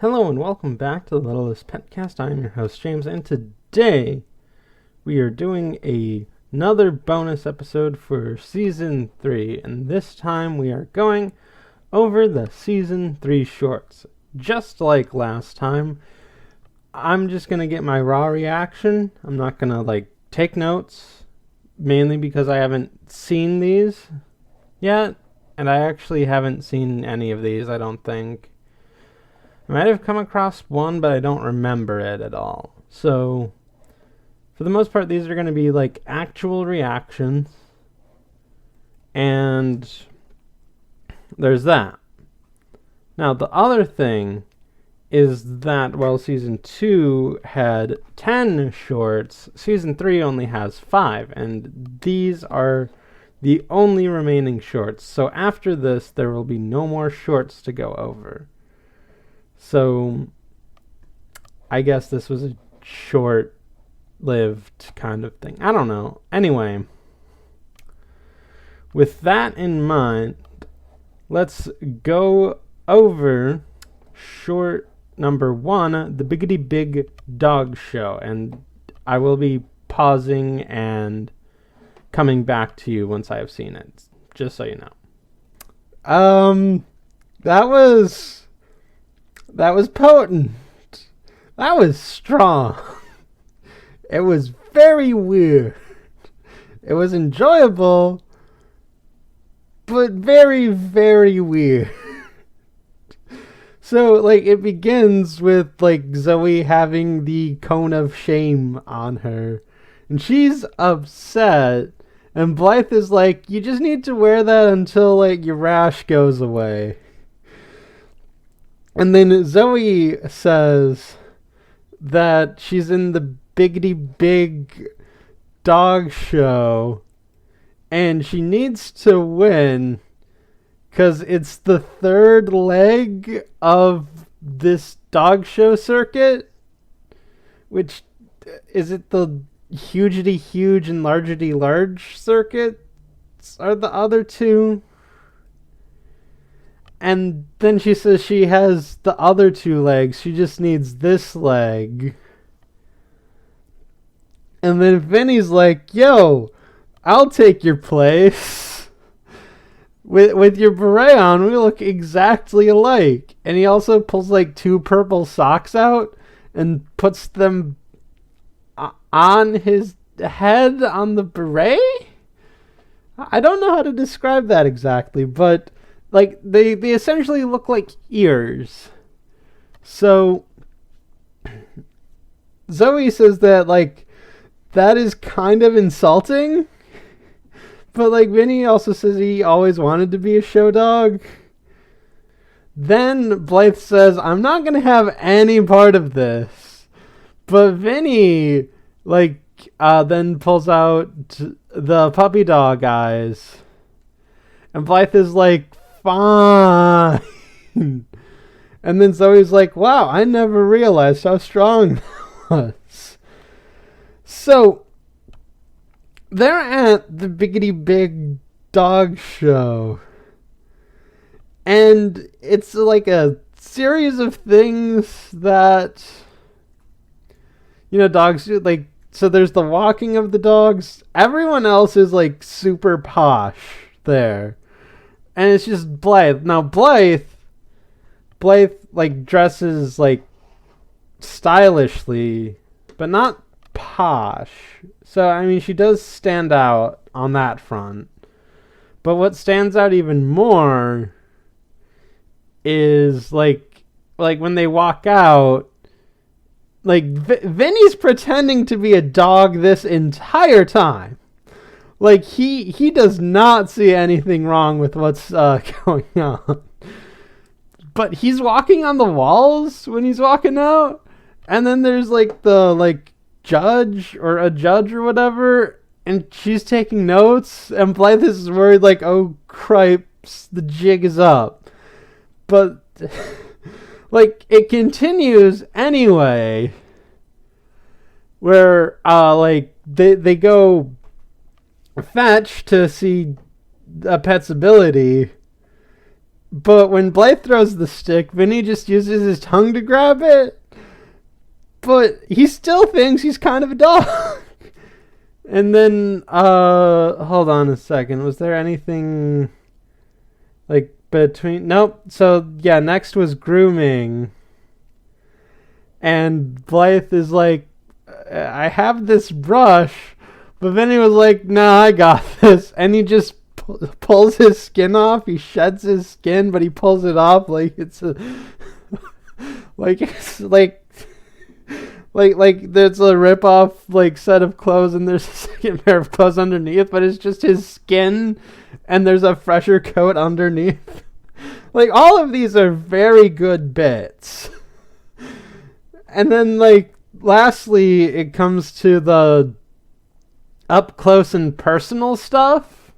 Hello and welcome back to the Littlest PetCast. I am your host James, and today we are doing another bonus episode for Season 3, and this time we are going over the Season 3 shorts. Just like last time, I'm just going to get my raw reaction. I'm not going to take notes, mainly because I haven't seen these yet, and I actually haven't seen any of these, I don't think. I might have come across one, but I don't remember it at all. So, for the most part, these are going to be actual reactions. And there's that. Now, the other thing is that while Season 2 had 10 shorts, Season 3 only has 5. And these are the only remaining shorts. So after this, there will be no more shorts to go over. So, I guess this was a short-lived kind of thing. I don't know. Anyway, with that in mind, let's go over short number 1, the Biggity-Big dog show. And I will be pausing and coming back to you once I have seen it, just so you know. That was potent. That was strong. It was very weird. It was enjoyable, but very, very weird. So, it begins with, Zoe having the cone of shame on her. And she's upset. And Blythe is you just need to wear that until, your rash goes away. And then Zoe says that she's in the Biggity-Big dog show and she needs to win because it's the third leg of this dog show circuit. Which, is it the hugity huge and largety large circuits are the other two? And then she says she has the other 2 legs. She just needs this leg. And then Vinny's yo, I'll take your place. With your beret on, we look exactly alike. And he also pulls 2 purple socks out and puts them on his head on the beret? I don't know how to describe that exactly, but they essentially look like ears. So Zoe says that that is kind of insulting. But Vinny also says he always wanted to be a show dog. Then Blythe says, I'm not gonna have any part of this. But Vinny then pulls out the puppy dog eyes. And Blythe is fine. And then Zoe's wow, I never realized how strong that was. So, they're at the Biggity-Big dog show. And it's a series of things that, dogs do. So there's the walking of the dogs. Everyone else is super posh there. And it's just Blythe. Now, Blythe dresses, stylishly, but not posh. So, I mean, she does stand out on that front. But what stands out even more is, when they walk out, Vinny's pretending to be a dog this entire time. He does not see anything wrong with what's going on. But he's walking on the walls when he's walking out. And then there's the judge or whatever. And she's taking notes. And Blythe is worried oh cripes, the jig is up. But it continues anyway. Where they go fetch to see a pet's ability, But when Blythe throws the stick, Vinny just uses his tongue to grab it. But he still thinks he's kind of a dog. And then, hold on a second. Was there anything, like, between? Nope. So, yeah, next was grooming. And Blythe is like, I have this brush. But Vinny was like, nah, I got this. And he just pulls his skin off. He sheds his skin, but he pulls it off like it's a... like there's a rip-off like set of clothes and there's a second pair of clothes underneath, but it's just his skin and there's a fresher coat underneath. Like, all of these are very good bits. And then, like, lastly, it comes to the up close and personal stuff.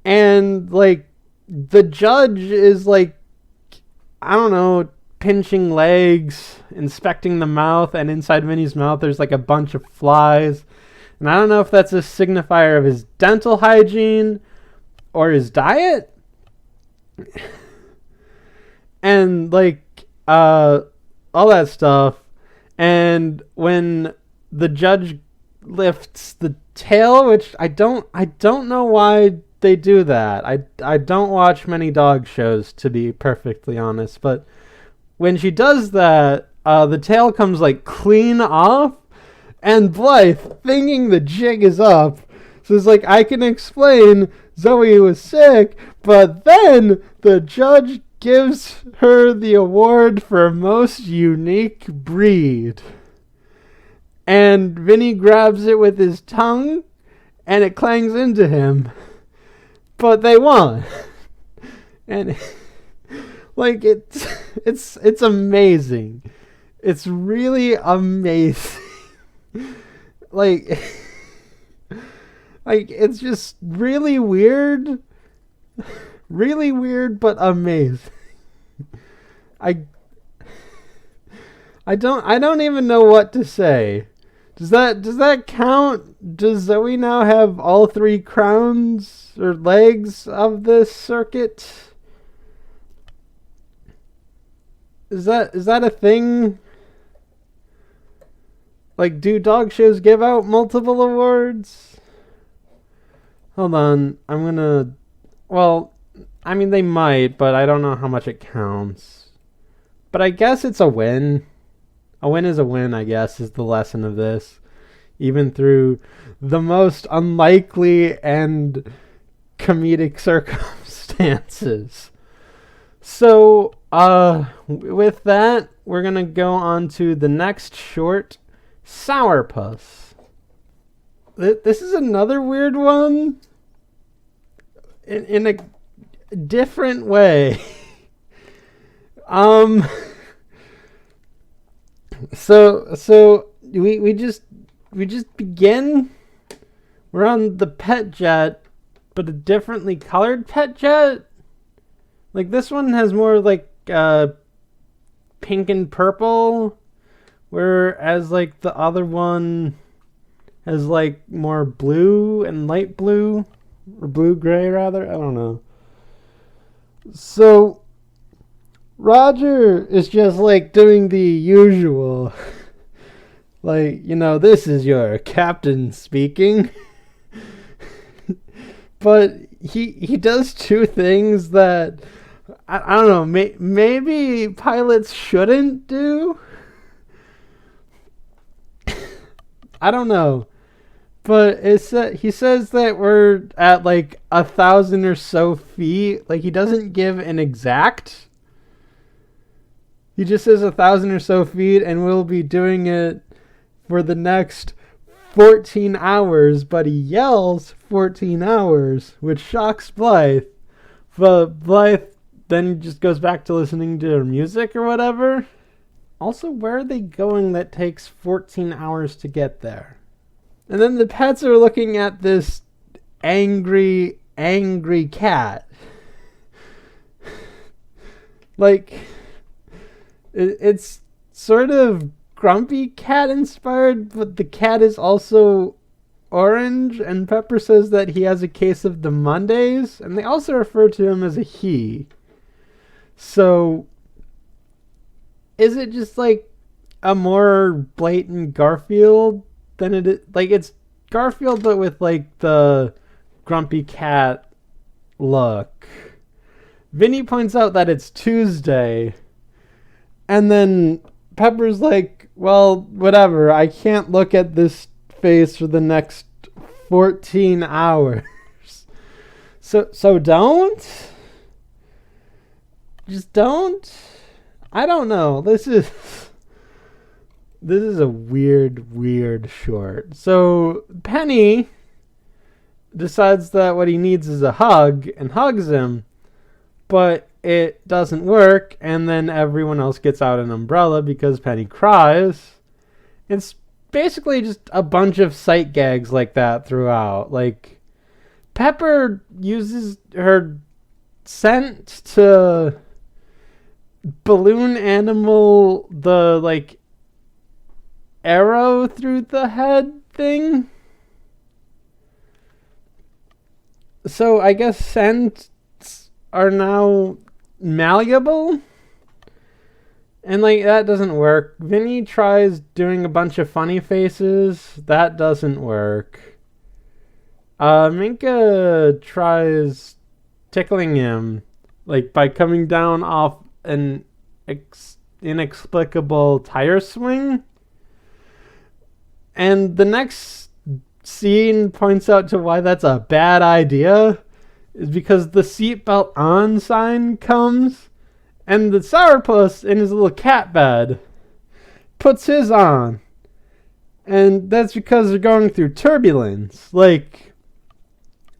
And, like, the judge is, like, I don't know, pinching legs, inspecting the mouth, and inside Vinny's mouth there's, like, a bunch of flies. And I don't know if that's a signifier of his dental hygiene or his diet. And, like, all that stuff. And when the judge lifts the tail, which I don't know why they do that. I don't watch many dog shows, to be perfectly honest, but when she does that, the tail comes like clean off, and Blythe, thinking the jig is up, says like, I can explain Zoe was sick, but then the judge gives her the award for most unique breed. And Vinny grabs it with his tongue, and it clangs into him. But they won. And like, it's amazing. It's really amazing. like it's just really weird. Really weird, but amazing. I don't even know what to say. Does that count? Does Zoe now have all three crowns or legs of this circuit? Is that a thing? Like, do dog shows give out multiple awards? Hold on, well, I mean, they might, but I don't know how much it counts. But I guess it's a win. A win is a win, I guess, is the lesson of this. Even through the most unlikely and comedic circumstances. So, with that, we're going to go on to the next short, Sourpuss. This is another weird one. In a different way. So we just begin. We're on the pet jet, but a differently colored pet jet. Like, this one has more like pink and purple, whereas like the other one has like more blue and light blue, or blue gray rather. I don't know. So Roger is just like doing the usual, like, you know, this is your captain speaking. But he does two things that I don't know, maybe pilots shouldn't do. I don't know. But he says that we're at like 1,000 or so feet. Like, he doesn't give an exact. He just says 1,000 or so feet, and we'll be doing it for the next 14 hours. But he yells 14 hours, which shocks Blythe. But Blythe then just goes back to listening to her music or whatever. Also, where are they going that takes 14 hours to get there? And then the pets are looking at this angry cat. Like, it's sort of grumpy cat inspired, but the cat is also orange, and Pepper says that he has a case of the Mondays, and they also refer to him as a he. So, is it just like a more blatant Garfield than it is? Like, it's Garfield, but with like the grumpy cat look. Vinny points out that it's Tuesday, and then Pepper's like, well, whatever, I can't look at this face for the next 14 hours. So don't? Just don't? I don't know. This is a weird short. So Penny decides that what he needs is a hug and hugs him, but it doesn't work, and then everyone else gets out an umbrella because Penny cries. It's basically just a bunch of sight gags like that throughout. Like, Pepper uses her scent to balloon animal the, like, arrow through the head thing. So I guess scents are now malleable, and like that doesn't work. Vinny tries doing a bunch of funny faces. That doesn't work. Minka tries tickling him, like by coming down off an inexplicable tire swing. And the next scene points out to why that's a bad idea, is because the seatbelt on sign comes, and the sourpuss in his little cat bed puts his on. And that's because they're going through turbulence, like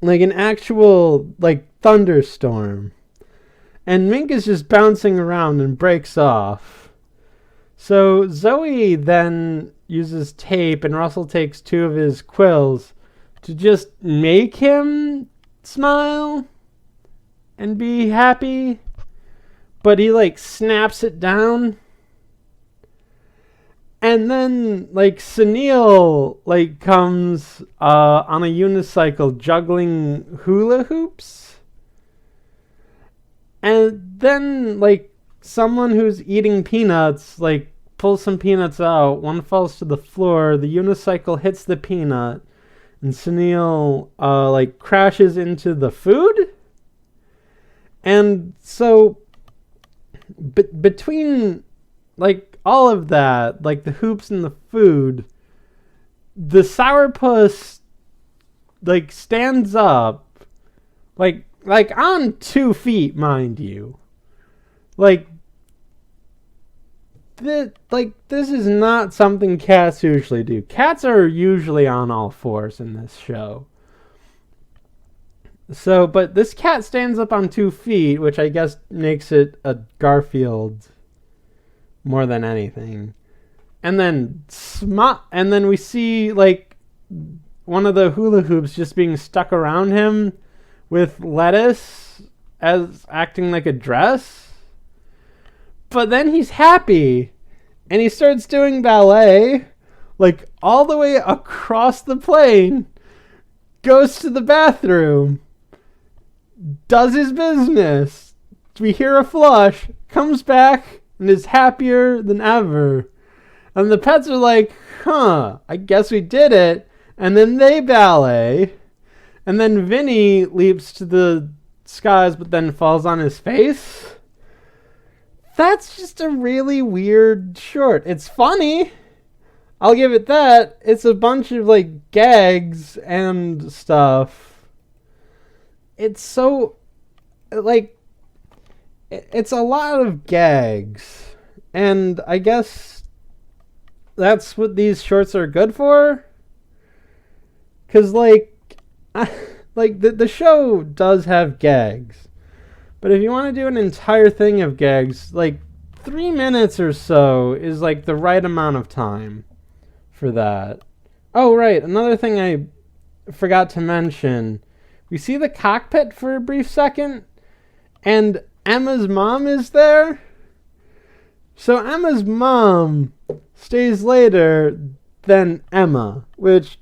an actual, like, thunderstorm. And Mink is just bouncing around and breaks off. So Zoe then uses tape, and Russell takes 2 of his quills to just make him smile and be happy, but he like snaps it down. And then like Sunil like comes on a unicycle juggling hula hoops, and then like someone who's eating peanuts like pulls some peanuts out. One falls to the floor, the unicycle hits the peanut, and Sunil like crashes into the food. And so between like all of that, like the hoops and the food, the sourpuss like stands up like on 2 feet, mind you. Like this is not something cats usually do. Cats are usually on all fours in this show. So, but this cat stands up on 2 feet, which I guess makes it a Garfield more than anything. And then we see like one of the hula hoops just being stuck around him with lettuce as acting like a dress. But then he's happy, and he starts doing ballet, like all the way across the plane, goes to the bathroom, does his business. We hear a flush, comes back, and is happier than ever. And the pets are like, I guess we did it. And then they ballet. And then Vinny leaps to the skies, but then falls on his face. That's just a really weird short. It's funny. I'll give it that. It's a bunch of like gags and stuff. It's so like it's a lot of gags. And I guess that's what these shorts are good for. 'Cause like the show does have gags. But if you want to do an entire thing of gags, like 3 minutes or so is like the right amount of time for that. Oh, right. Another thing I forgot to mention. We see the cockpit for a brief second, and Emma's mom is there. So Emma's mom stays later than Emma, which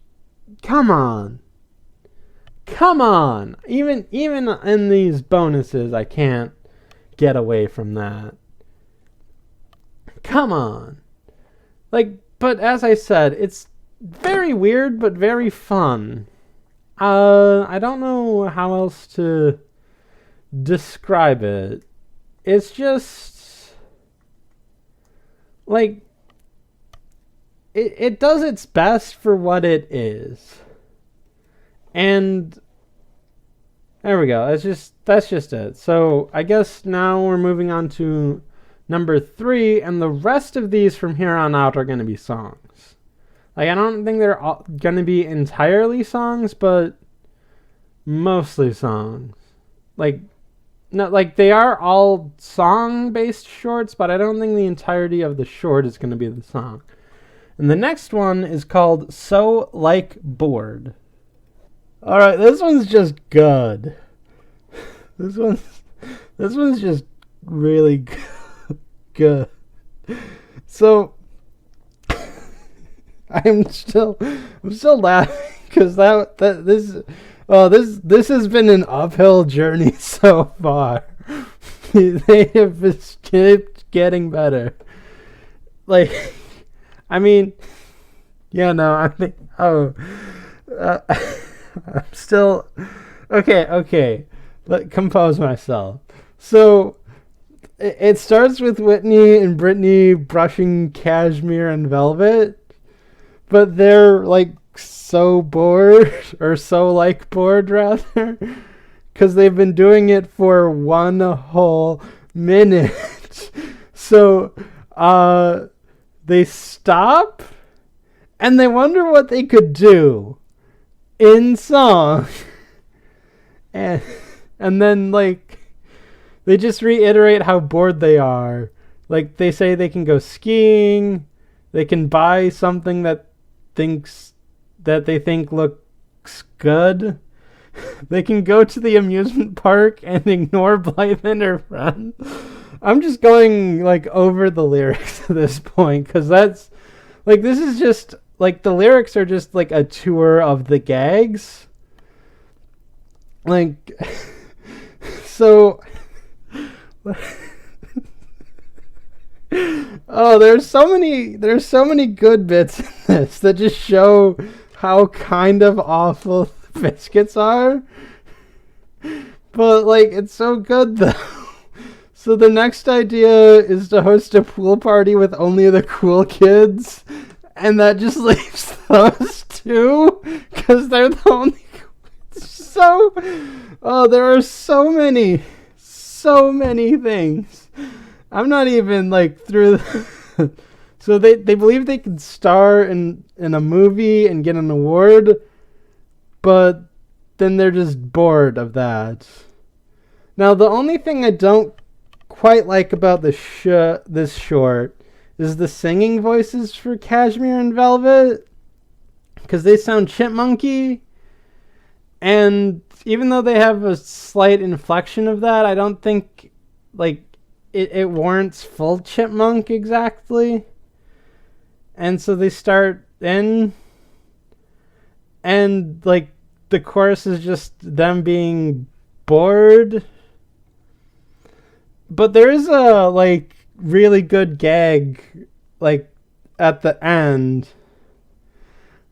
come on. Come on. Even in these bonuses, I can't get away from that. Come on. Like, but as I said, it's very weird, but very fun. I don't know how else to describe it. It's just, like, it does its best for what it is. And there we go. That's just it. So I guess now we're moving on to number 3, and the rest of these from here on out are going to be songs. Like, I don't think they're going to be entirely songs, but mostly songs. Like, no, like they are all song-based shorts, but I don't think the entirety of the short is going to be the song. And the next one is called So Like Bored. All right, this one's just good. This one's just really good. So I'm still laughing because this has been an uphill journey so far. They have just kept getting better. Like, I mean, yeah, no, I think, I'm still, okay, let compose myself. So, it starts with Whitney and Brittany brushing cashmere and velvet, but they're, like, so bored, or so, like, bored, rather, because they've been doing it for 1 whole minute. So, they stop, and they wonder what they could do in song. And then, like, they just reiterate how bored they are. Like, they say they can go skiing, they can buy something that they think looks good. They can go to the amusement park and ignore Blythe and her friend. I'm just going, like, over the lyrics at this point, because that's, like, this is just, like, the lyrics are just, like, a tour of the gags. Like, so, oh, there's so many good bits in this that just show how kind of awful the Biskits are. But, like, it's so good, though. So the next idea is to host a pool party with only the cool kids, and that just leaves those two, because they're the only so, there are so many things. I'm not even, like, through so they believe they can star in a movie and get an award, but then they're just bored of that. Now, the only thing I don't quite like about this short is the singing voices for Cashmere and Velvet, because they sound chipmunky, and even though they have a slight inflection of that, I don't think, like, it warrants full chipmunk exactly. And so they start in, and, like, the chorus is just them being bored. But there is a, like, really good gag, like, at the end,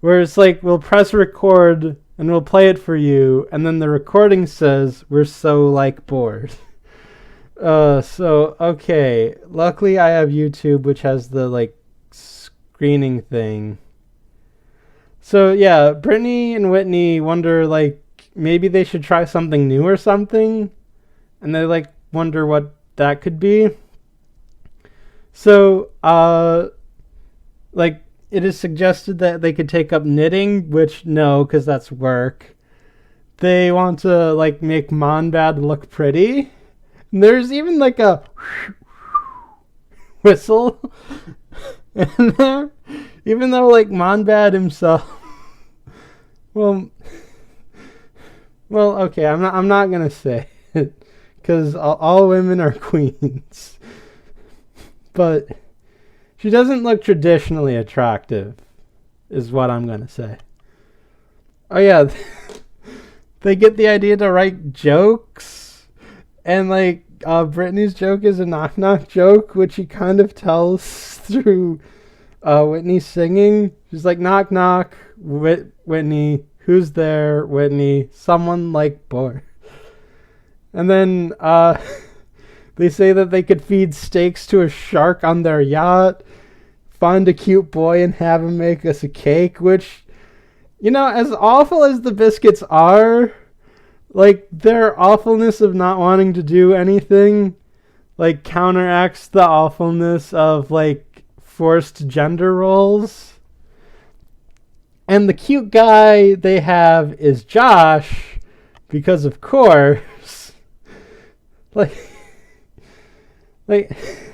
where it's like, we'll press record and we'll play it for you, and then the recording says, we're so, like, bored. So, okay, luckily I have YouTube, which has the, like, screening thing. So, yeah, Brittany and Whitney wonder, like, maybe they should try something new or something, and they, like, wonder what that could be. So, like, it is suggested that they could take up knitting, which no, because that's work. They want to, like, make Monbad look pretty. And there's even, like, a whistle in there, even though, like, Monbad himself. well, okay, I'm not gonna say it, because all women are queens. But she doesn't look traditionally attractive, is what I'm going to say. Oh yeah, they get the idea to write jokes, and like Brittany's joke is a knock knock joke, which he kind of tells through Whitney singing. She's like, knock knock, Whitney, who's there? Whitney, someone like bored. And then they say that they could feed steaks to a shark on their yacht, find a cute boy and have him make us a cake, which, you know, as awful as the Biskits are, like, their awfulness of not wanting to do anything, like, counteracts the awfulness of, like, forced gender roles. And the cute guy they have is Josh, because of course, like,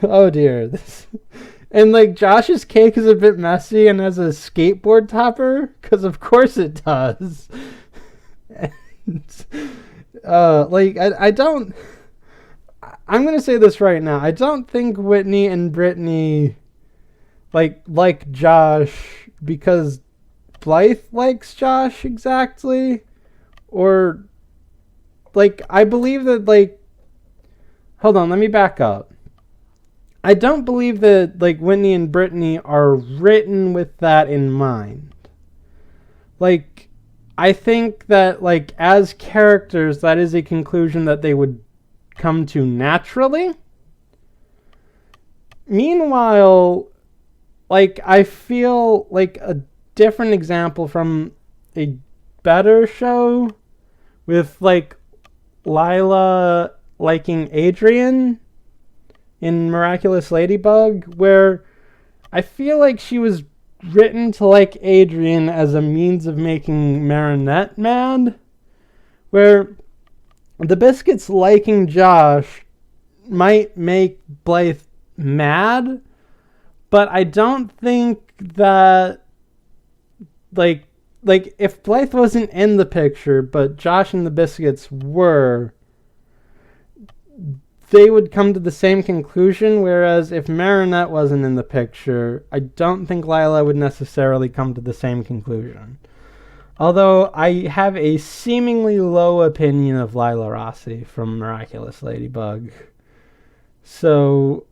oh dear, this, and like Josh's cake is a bit messy and has a skateboard topper, because of course it does. And, I don't, I'm gonna say this right now, I don't think Whitney and Brittany like Josh because Blythe likes Josh exactly, or like, I believe that, like, hold on, let me back up. I don't believe that, like, Whitney and Brittany are written with that in mind. Like, I think that, like, as characters, that is a conclusion that they would come to naturally. Meanwhile, like, I feel like a different example from a better show with, like, Lila liking Adrian in Miraculous Ladybug, where I feel like she was written to like Adrian as a means of making Marinette mad, where the Biskits liking Josh might make Blythe mad, but I don't think that, like if Blythe wasn't in the picture, but Josh and the Biskits were, they would come to the same conclusion, whereas if Marinette wasn't in the picture, I don't think Lila would necessarily come to the same conclusion. Although I have a seemingly low opinion of Lila Rossi from Miraculous Ladybug. So,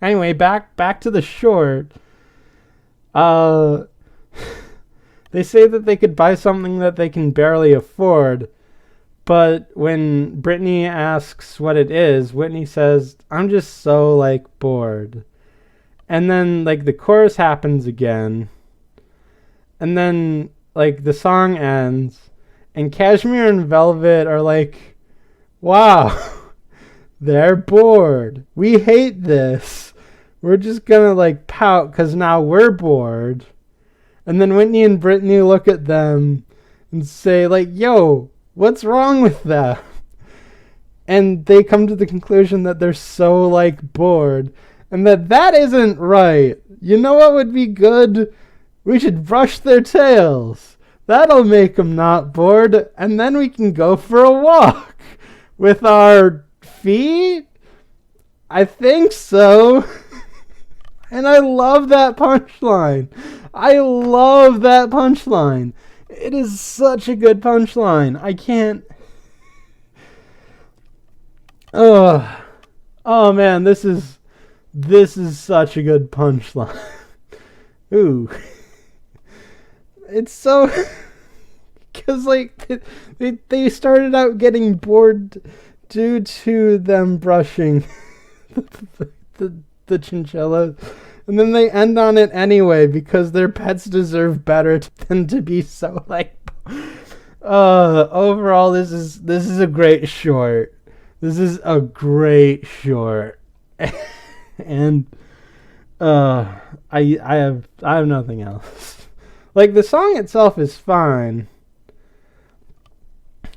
anyway, back to the short. They say that they could buy something that they can barely afford, but when Brittany asks what it is, Whitney says, I'm just so, like, bored. And then, like, the chorus happens again. And then, like, the song ends. And Cashmere and Velvet are like, wow, they're bored. We hate this. We're just gonna, like, pout because now we're bored. And then Whitney and Brittany look at them and say, like, yo, what's wrong with that? And they come to the conclusion that they're so, like, bored. And that isn't right. You know what would be good? We should brush their tails. That'll make them not bored. And then we can go for a walk with our feet? I think so. And I love that punchline. I love that punchline. It is such a good punchline. I can't... Oh man, this is such a good punchline. Ooh. It's so... Because, like, they started out getting bored due to them brushing the chinchillas. And then they end on it anyway because their pets deserve better than to be so, like... overall, this is a great short. This is a great short. And I have nothing else. Like, the song itself is fine,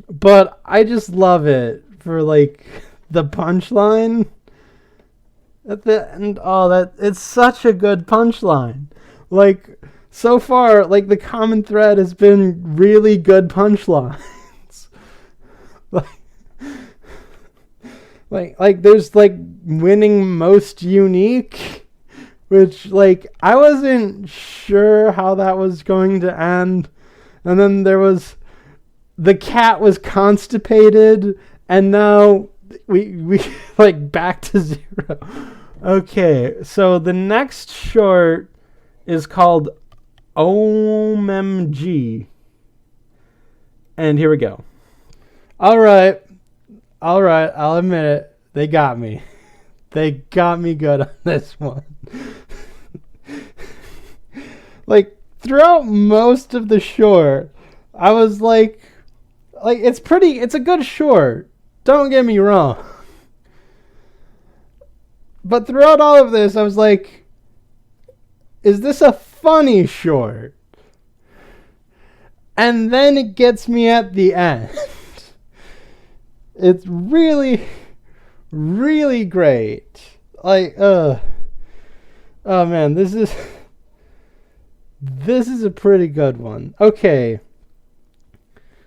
but I just love it for, like, the punchline at the end. Oh, that it's such a good punchline. Like, so far, like, the common thread has been really good punchlines. like there's, like, winning most unique, which, like, I wasn't sure how that was going to end, And then there was the cat was constipated, and now we like back to zero. Okay, so the next short is called OMG. And here we go. All right, I'll admit it. They got me. They got me good on this one. Like, throughout most of the short, I was like, it's a good short. Don't get me wrong. But throughout all of this, I was like, is this a funny short? And then it gets me at the end. It's really, really great. Like, oh man, this is a pretty good one. Okay.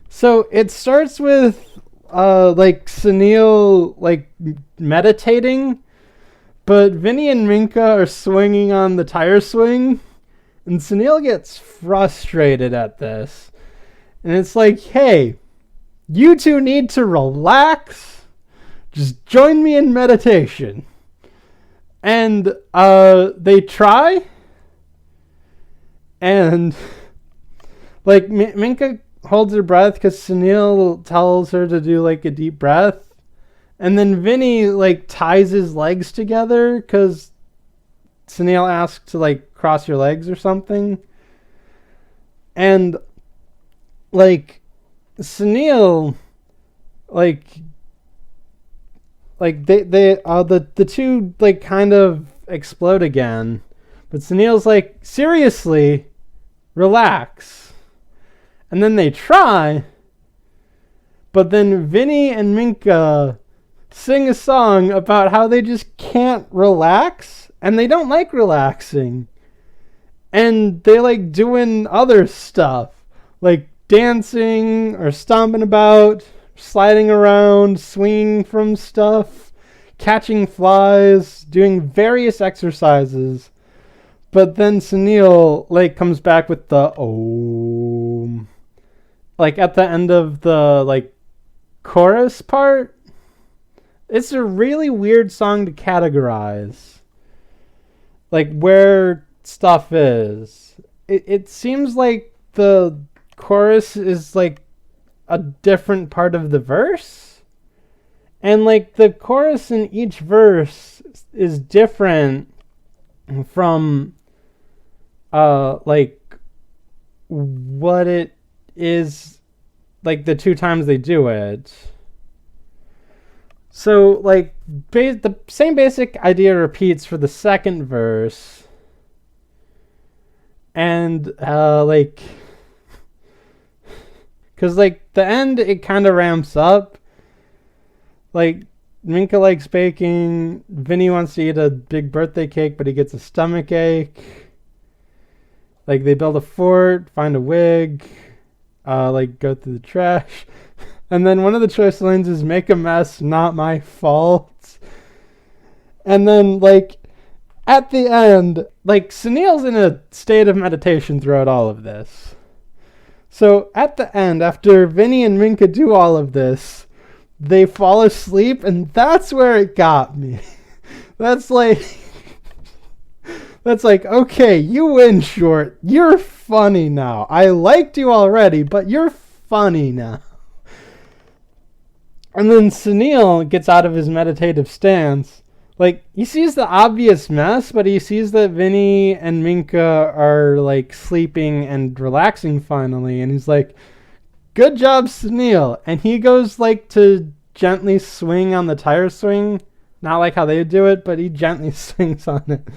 So it starts with like Sunil like meditating, but Vinny and Minka are swinging on the tire swing, and Sunil gets frustrated at this. And it's like, hey, you two need to relax. Just join me in meditation. And they try. And like Minka holds her breath because Sunil tells her to do like a deep breath. And then Vinny like ties his legs together because Sunil asks to like cross your legs or something. And like Sunil like they the two like kind of explode again. But Sunil's like, seriously, relax. And then they try. But then Vinny and Minka sing a song about how they just can't relax. And they don't like relaxing. And they like doing other stuff. Like dancing or stomping about, sliding around, swinging from stuff, catching flies, doing various exercises. But then Sunil like comes back with the Om, like at the end of the like chorus part. It's a really weird song to categorize, like where stuff is. It seems like the chorus is like a different part of the verse, and like the chorus in each verse is different from like what it is like the two times they do it. So like the same basic idea repeats for the second verse, and like because like the end it kind of ramps up. Like Minka likes baking, Vinny wants to eat a big birthday cake, but he gets a stomach ache. Like they build a fort, find a wig, like go through the trash. And then one of the choice lines is make a mess, not my fault. And then like at the end, like Sunil's in a state of meditation throughout all of this. So at the end, after Vinny and Minka do all of this, they fall asleep, and that's where it got me. That's like, okay, you win, short. You're funny now. I liked you already, but you're funny now. And then Sunil gets out of his meditative stance. Like, he sees the obvious mess, but he sees that Vinny and Minka are, like, sleeping and relaxing finally. And he's like, good job, Sunil. And he goes, like, to gently swing on the tire swing. Not like how they do it, but he gently swings on it.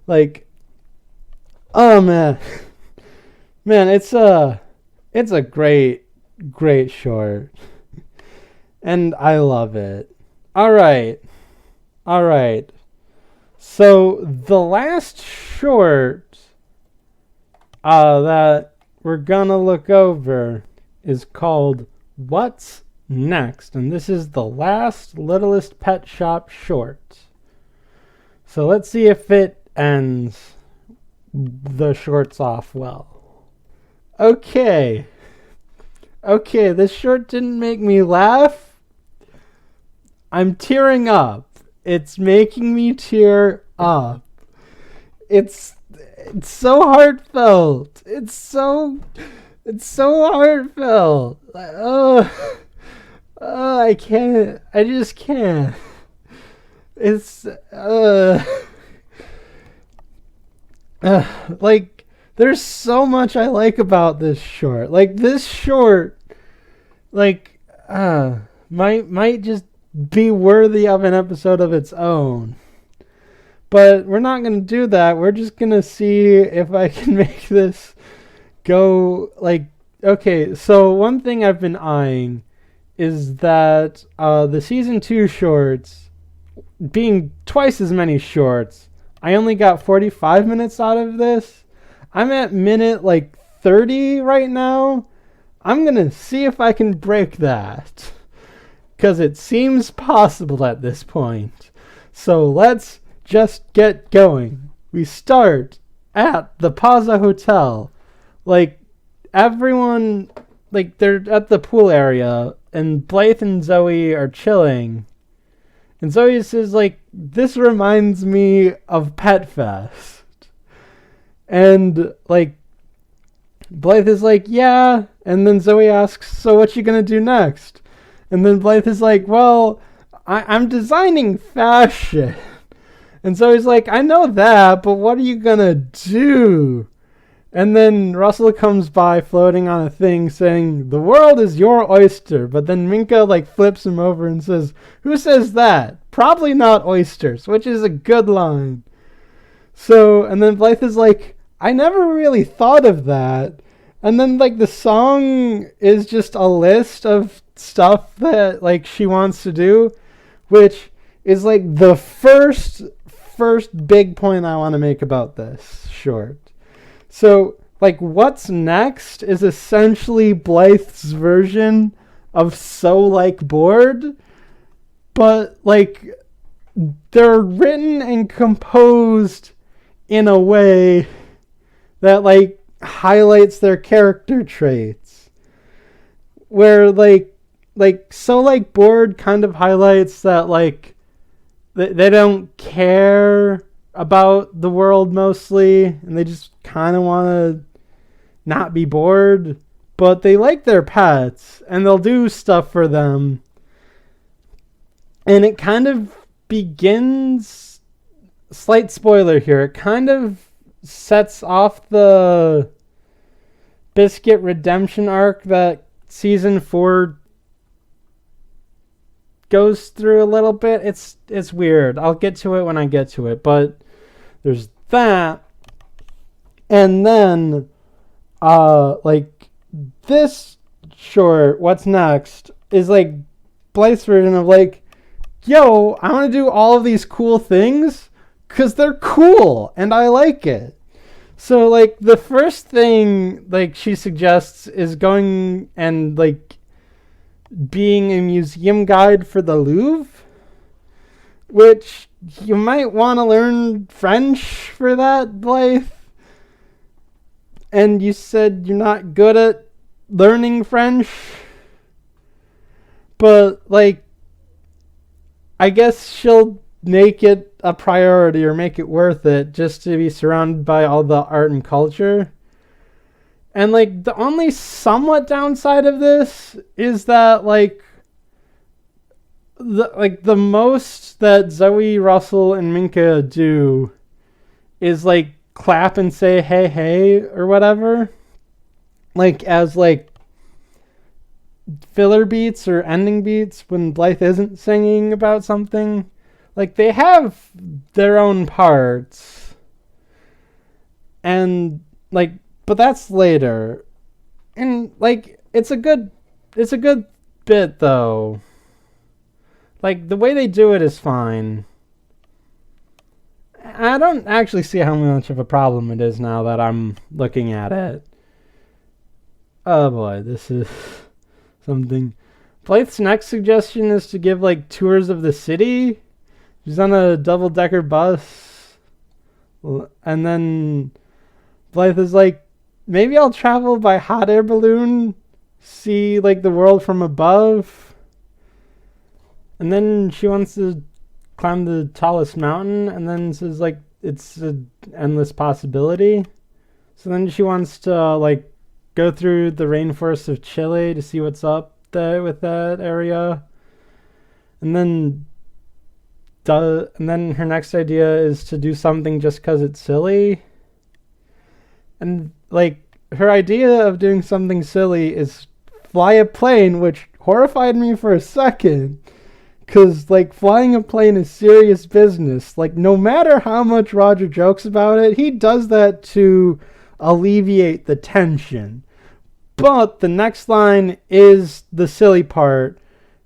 Like, oh, man. Man, it's a great, great short. And I love it. All right. So the last short that we're gonna look over is called What's Next? And this is the last Littlest Pet Shop short. So let's see if it ends the shorts off well. Okay. Okay, this short didn't make me laugh. I'm tearing up. It's making me tear up. It's so heartfelt. It's so heartfelt. I can't. I just can't. It's like there's so much I like about this short. Like this short, like might just be worthy of an episode of its own. But we're not going to do that. We're just going to see if I can make this go like... Okay, so one thing I've been eyeing is that the season 2 shorts, being twice as many shorts, I only got 45 minutes out of this. I'm at minute like 30 right now. I'm going to see if I can break that, because it seems possible at this point. So let's just get going. We start at the Plaza Hotel. Like, everyone, like, they're at the pool area, and Blythe and Zoe are chilling. And Zoe says, like, this reminds me of Pet Fest. And, like, Blythe is like, yeah. And then Zoe asks, so what you gonna do next? And then Blythe is like, well, I'm designing fashion. And so he's like, I know that, but what are you gonna do? And then Russell comes by floating on a thing saying, the world is your oyster. But then Minka like flips him over and says, who says that? Probably not oysters, which is a good line. So, and then Blythe is like, I never really thought of that. And then like the song is just a list of stuff that like she wants to do, which is like the first big point I want to make about this short. So, like, what's next is essentially Blythe's version of So Like Bored, but, like, they're written and composed in a way that, like, highlights their character traits. Where, like So Like Bored kind of highlights that, like, they don't care about the world mostly, and they just kind of want to not be bored, but they like their pets, and they'll do stuff for them. And it kind of begins, slight spoiler here, it kind of sets off the Biscuit redemption arc that season 4 goes through a little bit. It's weird. I'll get to it when I get to it, but there's that. And then like this short, what's next, is like Blythe's version of like, yo, I want to do all of these cool things because they're cool and I like it. So like the first thing like she suggests is going and like being a museum guide for the Louvre, which you might want to learn French for that, Blythe. And you said you're not good at learning French. But, like, I guess she'll make it a priority or make it worth it just to be surrounded by all the art and culture. And, like, the only somewhat downside of this is that, like, the most that Zoe, Russell, and Minka do is, like, clap and say, hey, hey, or whatever. Like, as, like, filler beats or ending beats when Blythe isn't singing about something. Like, they have their own parts. And, like, but that's later. And, like, it's a good bit, though. Like, the way they do it is fine. I don't actually see how much of a problem it is now that I'm looking at it. Oh boy, this is something. Blythe's next suggestion is to give, like, tours of the city. She's on a double-decker bus. And then Blythe is like, maybe I'll travel by hot air balloon, see like the world from above. And then she wants to climb the tallest mountain, and then says like it's an endless possibility. So then she wants to like go through the rainforest of Chile to see what's up there with that area. And then her next idea is to do something just because it's silly. And like her idea of doing something silly is fly a plane, which horrified me for a second. Because like flying a plane is serious business. Like no matter how much Roger jokes about it, he does that to alleviate the tension. But the next line is the silly part,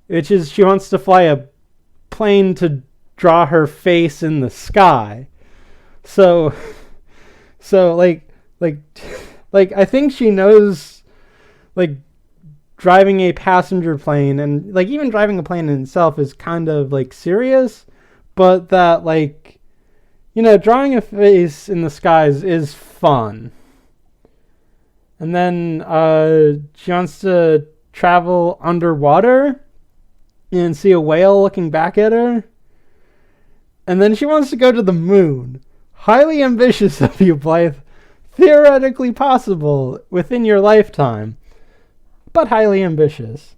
which is she wants to fly a plane to draw her face in the sky. So like I think she knows like driving a passenger plane, and like even driving a plane in itself is kind of like serious, but that like, you know, drawing a face in the skies is fun. And then she wants to travel underwater and see a whale looking back at her. And then she wants to go to the moon. Highly ambitious of you, Blythe. Theoretically possible within your lifetime, but highly ambitious.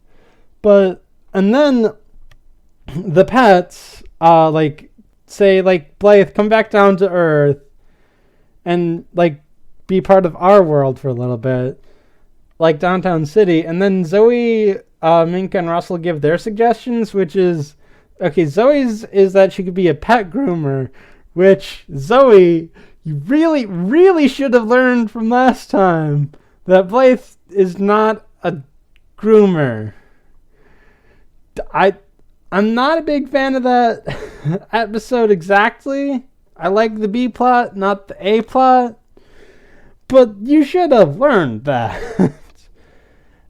And then the pets like say like, Blythe, come back down to Earth and like be part of our world for a little bit, like Downtown City. And then Zoe, Minka, and Russell give their suggestions, which is, okay, Zoe's is that she could be a pet groomer, which, Zoe, you really, really should have learned from last time that Blythe is not a groomer. I'm not a big fan of that episode exactly. I like the B plot, not the A plot. But you should have learned that.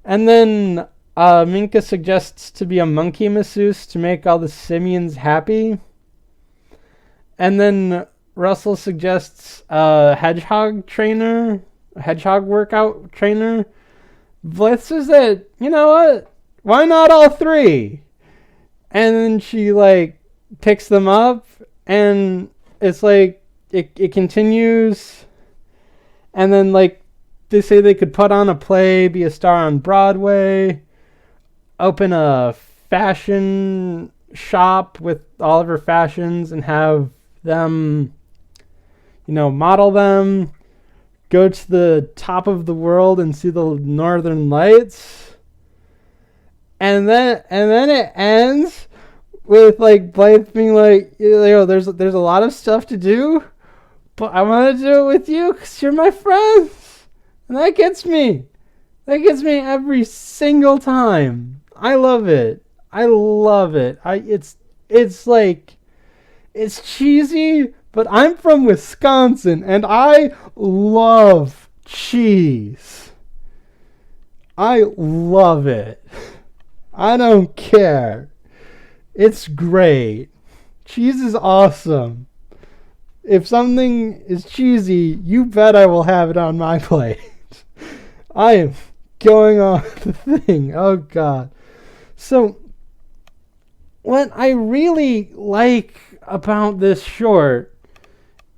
And then Minka suggests to be a monkey masseuse to make all the simians happy. And then Russell suggests a hedgehog workout trainer. Blythe says that, you know what? Why not all three? And then she like picks them up, and it's like it continues. And then like they say they could put on a play, be a star on Broadway, open a fashion shop with all of her fashions and have them, you know, model them, go to the top of the world and see the northern lights. And then it ends with like Blythe being like, you know, there's a lot of stuff to do, but I want to do it with you because you're my friends. And that gets me. That gets me every single time. I love it. It's like, it's cheesy, but I'm from Wisconsin and I love cheese. I love it. I don't care. It's great. Cheese is awesome. If something is cheesy, you bet I will have it on my plate. I am going on the thing. Oh, God. So, what I really like about this short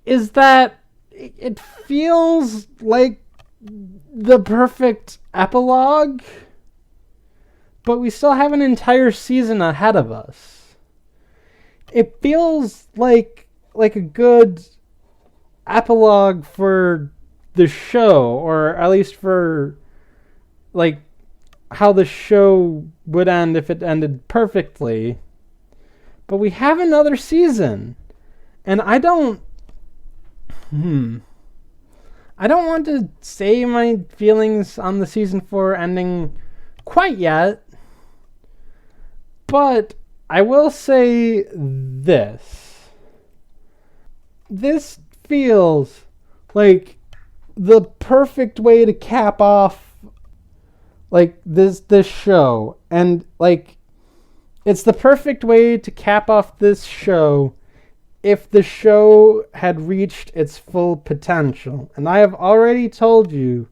is that it feels like the perfect epilogue, but we still have an entire season ahead of us. It feels like a good epilogue for the show, or at least for like how the show would end if it ended perfectly. But we have another season, and I don't want to say my feelings on the season 4 ending quite yet, but I will say this. This feels like the perfect way to cap off like this show, and like it's the perfect way to cap off this show if the show had reached its full potential. And I have already told you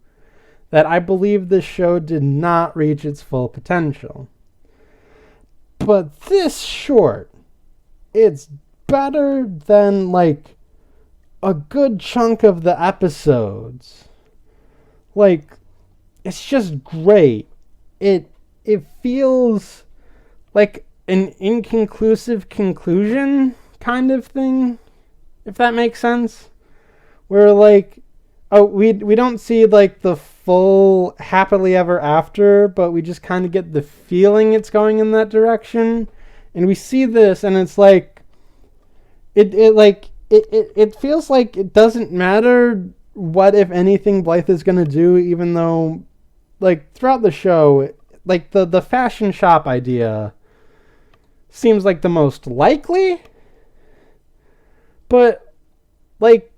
that I believe this show did not reach its full potential. But this short, it's better than like a good chunk of the episodes. Like, it's just great. It feels like an inconclusive conclusion kind of thing, if that makes sense. Where like, we don't see like the full happily ever after, but we just kind of get the feeling it's going in that direction. And we see this, and it's like, it feels like it doesn't matter what, if anything, Blythe is gonna do, even though, like, throughout the show, like, the fashion shop idea seems like the most likely, but, like,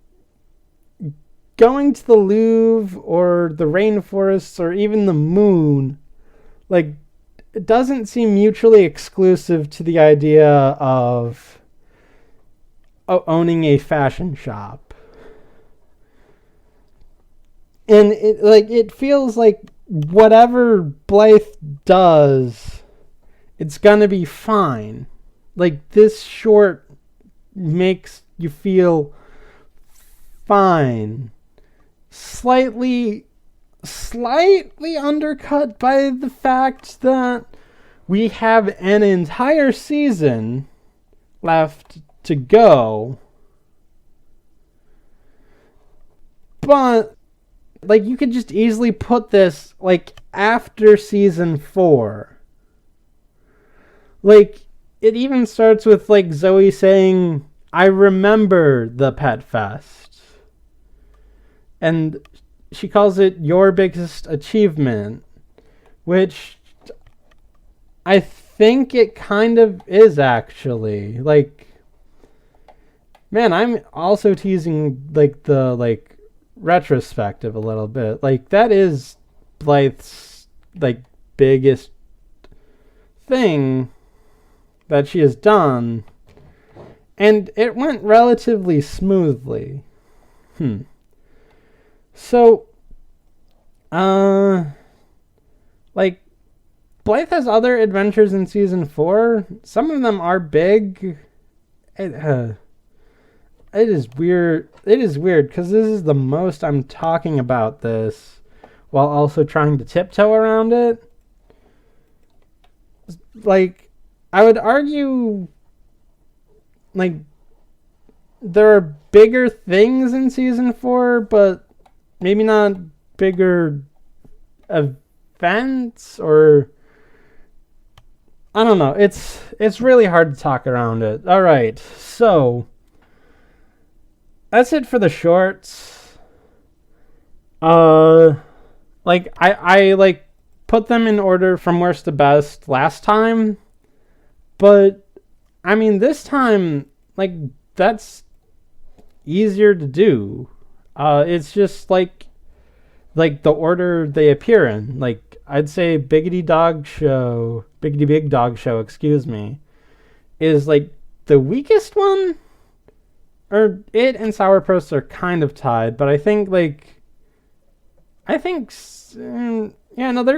going to the Louvre or the rainforests or even the moon, like, it doesn't seem mutually exclusive to the idea of owning a fashion shop. And it feels like whatever Blythe does, it's gonna be fine. Like, this short makes you feel fine. Slightly undercut by the fact that we have an entire season left to go. But, like, you could just easily put this, like, after season 4. Like, it even starts with, like, Zoe saying, "I remember the Pet Fest." And she calls it your biggest achievement, which I think it kind of is, actually. Like, man, I'm also teasing, like, the, like, retrospective a little bit. Like, that is Blythe's, like, biggest thing that she has done, and it went relatively smoothly. So, like, Blythe has other adventures in season 4. Some of them are big. It is weird. It is weird because this is the most I'm talking about this while also trying to tiptoe around it. Like, I would argue, like, there are bigger things in season 4, but maybe not bigger events, or I don't know. It's really hard to talk around it. All right, so that's it for the shorts. Like, I like put them in order from worst to best last time, but I mean, this time, like, that's easier to do. It's just like the order they appear in. Like, I'd say Biggity-Big Dog Show, excuse me, is like the weakest one. Or it and Sourpuss are kind of tied, but I think they're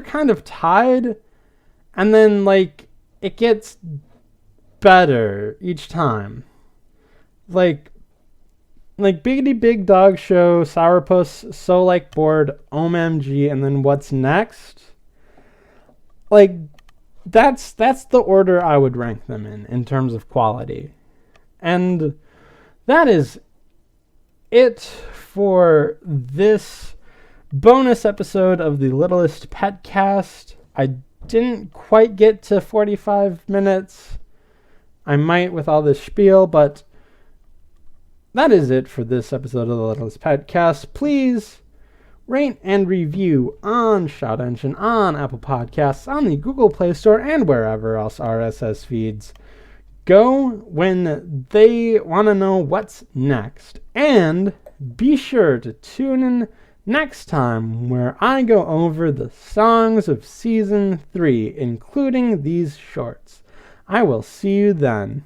kind of tied. And then, like, it gets better each time. Like Biggity-Big Dog Show, Sourpuss, So Like Bored, OMG, and then What's Next? Like, that's the order I would rank them in terms of quality. And that is it for this bonus episode of the Littlest PetCast. I didn't quite get to 45 minutes. I might with all this spiel, but that is it for this episode of the Littlest PetCast. Please rate and review on Shout Engine, on Apple Podcasts, on the Google Play Store, and wherever else RSS feeds go when they want to know what's next. And be sure to tune in next time where I go over the songs of Season 3, including these shorts. I will see you then.